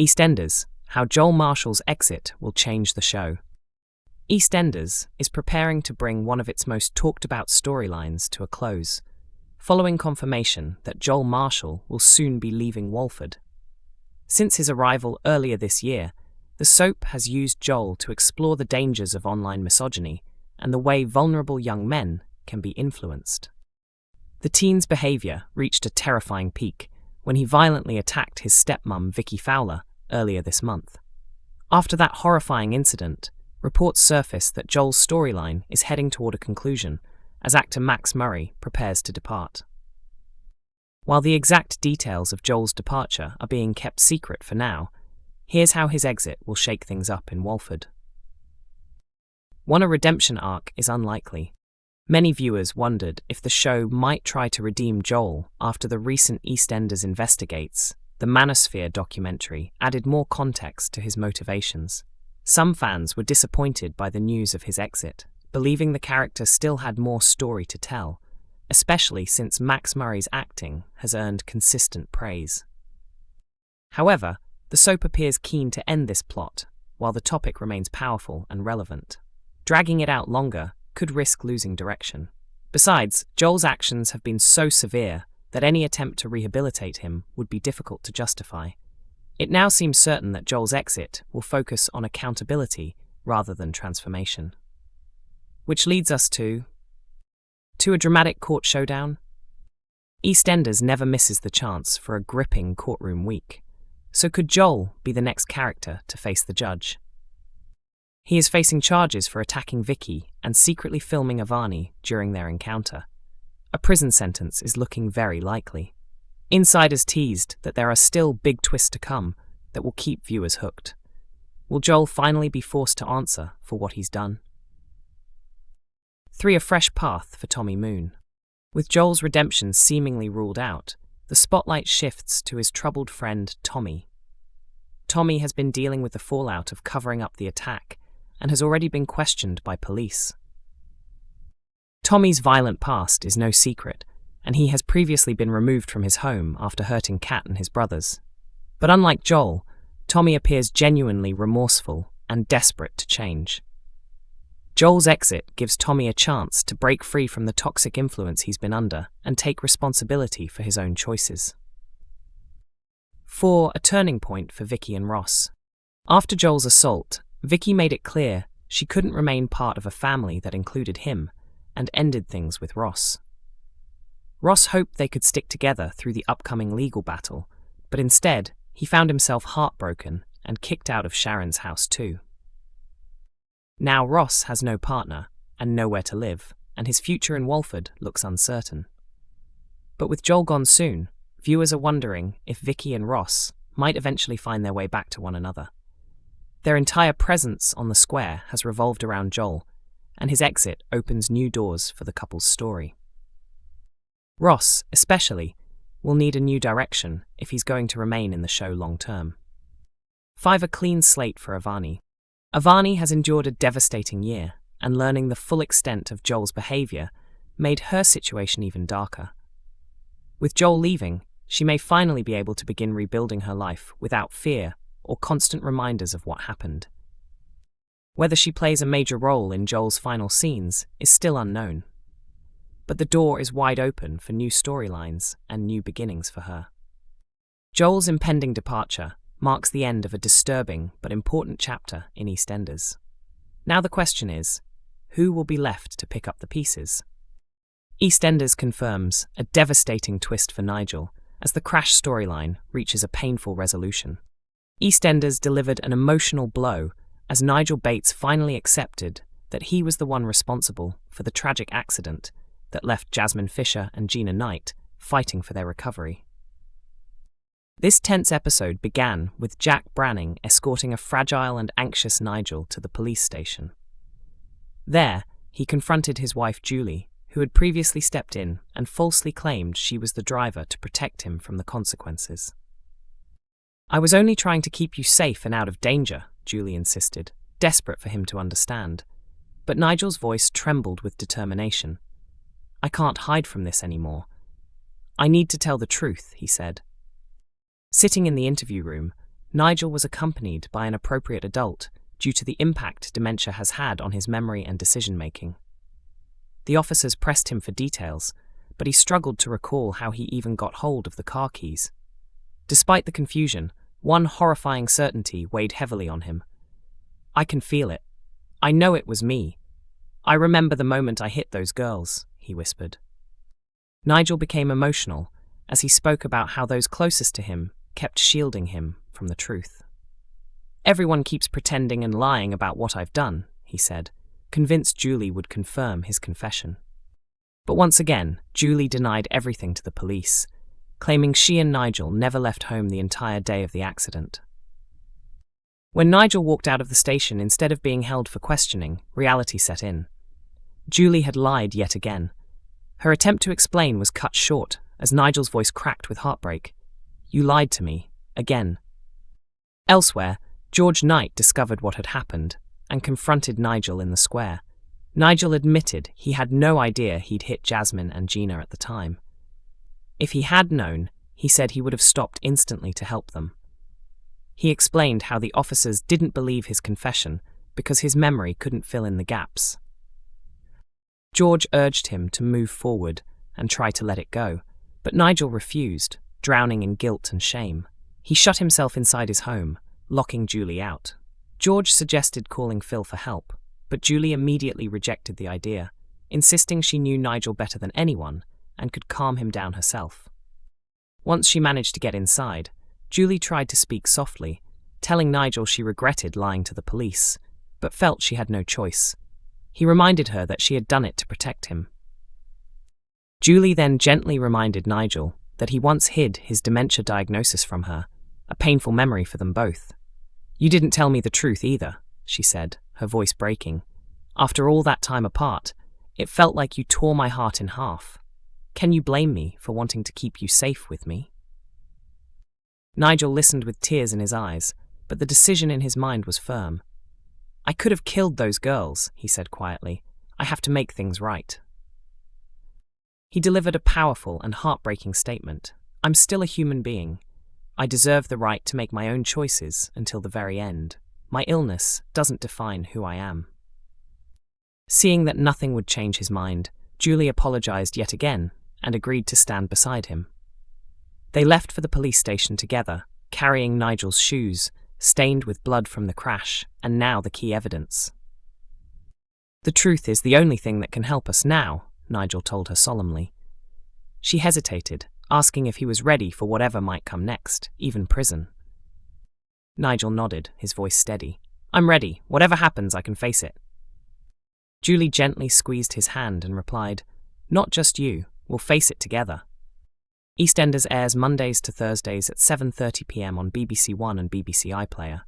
EastEnders, how Joel Marshall's exit will change the show. EastEnders is preparing to bring one of its most talked-about storylines to a close, following confirmation that Joel Marshall will soon be leaving Walford. Since his arrival earlier this year, the soap has used Joel to explore the dangers of online misogyny and the way vulnerable young men can be influenced. The teen's behavior reached a terrifying peak when he violently attacked his stepmom Vicki Fowler earlier this month. After that horrifying incident, reports surfaced that Joel's storyline is heading toward a conclusion as actor Max Murray prepares to depart. While the exact details of Joel's departure are being kept secret for now, here's how his exit will shake things up in Walford. While a redemption arc is unlikely, many viewers wondered if the show might try to redeem Joel after the recent EastEnders Investigates. The Manosphere documentary added more context to his motivations. Some fans were disappointed by the news of his exit, believing the character still had more story to tell, especially since Max Murray's acting has earned consistent praise. However, the soap appears keen to end this plot, while the topic remains powerful and relevant. Dragging it out longer could risk losing direction. Besides, Joel's actions have been so severe that any attempt to rehabilitate him would be difficult to justify. It now seems certain that Joel's exit will focus on accountability rather than transformation. Which leads us to a dramatic court showdown. EastEnders never misses the chance for a gripping courtroom week. So could Joel be the next character to face the judge? He is facing charges for attacking Vicki and secretly filming Avani during their encounter. A prison sentence is looking very likely. Insiders teased that there are still big twists to come that will keep viewers hooked. Will Joel finally be forced to answer for what he's done? 3. A fresh path for Tommy Moon. With Joel's redemption seemingly ruled out, the spotlight shifts to his troubled friend Tommy. Tommy has been dealing with the fallout of covering up the attack and has already been questioned by police. Tommy's violent past is no secret, and he has previously been removed from his home after hurting Kat and his brothers. But unlike Joel, Tommy appears genuinely remorseful and desperate to change. Joel's exit gives Tommy a chance to break free from the toxic influence he's been under and take responsibility for his own choices. 4. A turning point for Vicki and Ross. After Joel's assault, Vicki made it clear she couldn't remain part of a family that included him and ended things with Ross. Ross hoped they could stick together through the upcoming legal battle, but instead, he found himself heartbroken and kicked out of Sharon's house too. Now Ross has no partner and nowhere to live, and his future in Walford looks uncertain. But with Joel gone soon, viewers are wondering if Vicki and Ross might eventually find their way back to one another. Their entire presence on the square has revolved around Joel, and his exit opens new doors for the couple's story. Ross, especially, will need a new direction if he's going to remain in the show long term. 5. A clean slate for Avani. Avani has endured a devastating year, and learning the full extent of Joel's behavior made her situation even darker. With Joel leaving, she may finally be able to begin rebuilding her life without fear or constant reminders of what happened. Whether she plays a major role in Joel's final scenes is still unknown. But the door is wide open for new storylines and new beginnings for her. Joel's impending departure marks the end of a disturbing but important chapter in EastEnders. Now the question is, who will be left to pick up the pieces? EastEnders confirms a devastating twist for Nigel as the Crash storyline reaches a painful resolution. EastEnders delivered an emotional blow as Nigel Bates finally accepted that he was the one responsible for the tragic accident that left Jasmine Fisher and Gina Knight fighting for their recovery. This tense episode began with Jack Branning escorting a fragile and anxious Nigel to the police station. There, he confronted his wife Julie, who had previously stepped in and falsely claimed she was the driver to protect him from the consequences. "I was only trying to keep you safe and out of danger," Julie insisted, desperate for him to understand. But Nigel's voice trembled with determination. "I can't hide from this anymore. I need to tell the truth," he said. Sitting in the interview room, Nigel was accompanied by an appropriate adult due to the impact dementia has had on his memory and decision-making. The officers pressed him for details, but he struggled to recall how he even got hold of the car keys. Despite the confusion, one horrifying certainty weighed heavily on him. "I can feel it. I know it was me. I remember the moment I hit those girls," he whispered. Nigel became emotional as he spoke about how those closest to him kept shielding him from the truth. "Everyone keeps pretending and lying about what I've done," he said, convinced Julie would confirm his confession. But once again, Julie denied everything to the police, claiming she and Nigel never left home the entire day of the accident. When Nigel walked out of the station instead of being held for questioning, reality set in. Julie had lied yet again. Her attempt to explain was cut short as Nigel's voice cracked with heartbreak. "You lied to me, again." Elsewhere, George Knight discovered what had happened and confronted Nigel in the square. Nigel admitted he had no idea he'd hit Jasmine and Gina at the time. If he had known, he said he would have stopped instantly to help them. He explained how the officers didn't believe his confession because his memory couldn't fill in the gaps. George urged him to move forward and try to let it go, but Nigel refused, drowning in guilt and shame. He shut himself inside his home, locking Julie out. George suggested calling Phil for help, but Julie immediately rejected the idea, insisting she knew Nigel better than anyone and could calm him down herself. Once she managed to get inside, Julie tried to speak softly, telling Nigel she regretted lying to the police, but felt she had no choice. He reminded her that she had done it to protect him. Julie then gently reminded Nigel that he once hid his dementia diagnosis from her, a painful memory for them both. "You didn't tell me the truth either," she said, her voice breaking. "After all that time apart, it felt like you tore my heart in half. Can you blame me for wanting to keep you safe with me?" Nigel listened with tears in his eyes, but the decision in his mind was firm. "I could have killed those girls," he said quietly. "I have to make things right." He delivered a powerful and heartbreaking statement. "I'm still a human being. I deserve the right to make my own choices until the very end. My illness doesn't define who I am." Seeing that nothing would change his mind, Julie apologized yet again and agreed to stand beside him. They left for the police station together, carrying Nigel's shoes, stained with blood from the crash, and now the key evidence. "The truth is the only thing that can help us now," Nigel told her solemnly. She hesitated, asking if he was ready for whatever might come next, even prison. Nigel nodded, his voice steady. "I'm ready. Whatever happens, I can face it." Julie gently squeezed his hand and replied, "Not just you. We'll face it together." EastEnders airs Mondays to Thursdays at 7:30 p.m. on BBC One and BBC iPlayer.